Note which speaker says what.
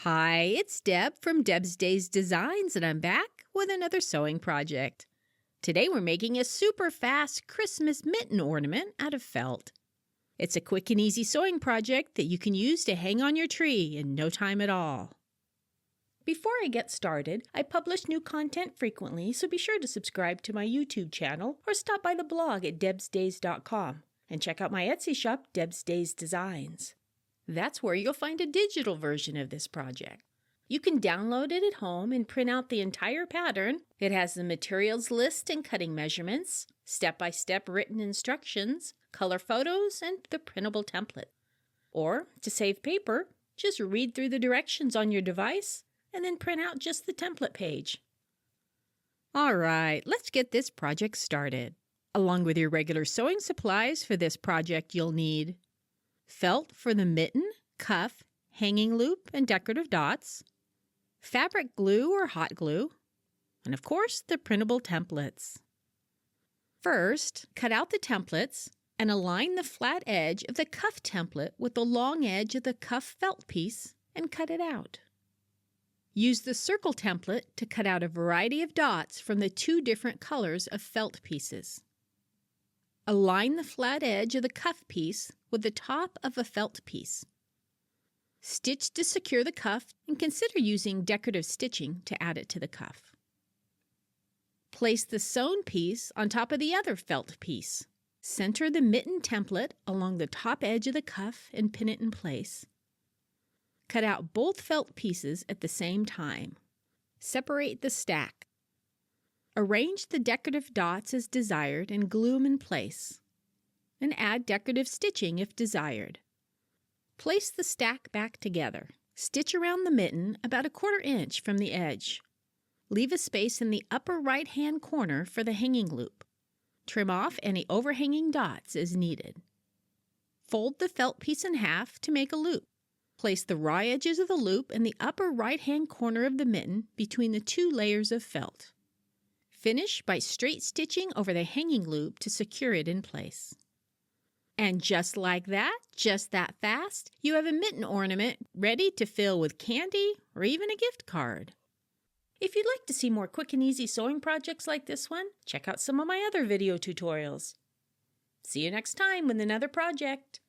Speaker 1: Hi, it's Deb from Deb's Days Designs, and I'm back with another sewing project. Today we're making a super fast Christmas mitten ornament out of felt. It's a quick and easy sewing project that you can use to hang on your tree in no time at all. Before I get started, I publish new content frequently, so be sure to subscribe to my YouTube channel or stop by the blog at debsdays.com and check out my Etsy shop, Deb's Days Designs. That's where you'll find a digital version of this project. You can download it at home and print out the entire pattern. It has the materials list and cutting measurements, step-by-step written instructions, color photos, and the printable template. Or, to save paper, just read through the directions on your device and then print out just the template page. All right, let's get this project started. Along with your regular sewing supplies for this project, you'll need felt for the mitten, cuff, hanging loop, and decorative dots, fabric glue or hot glue, and of course, the printable templates. First, cut out the templates and align the flat edge of the cuff template with the long edge of the cuff felt piece and cut it out. Use the circle template to cut out a variety of dots from the two different colors of felt pieces. Align the flat edge of the cuff piece with the top of a felt piece. Stitch to secure the cuff and consider using decorative stitching to add it to the cuff. Place the sewn piece on top of the other felt piece. Center the mitten template along the top edge of the cuff and pin it in place. Cut out both felt pieces at the same time. Separate the stack. Arrange the decorative dots as desired and glue them in place. And add decorative stitching if desired. Place the stack back together. Stitch around the mitten about 1/4 inch from the edge. Leave a space in the upper right-hand corner for the hanging loop. Trim off any overhanging dots as needed. Fold the felt piece in half to make a loop. Place the raw edges of the loop in the upper right-hand corner of the mitten between the two layers of felt. Finish by straight stitching over the hanging loop to secure it in place. And just like that, just that fast, you have a mitten ornament ready to fill with candy or even a gift card. If you'd like to see more quick and easy sewing projects like this one, check out some of my other video tutorials. See you next time with another project.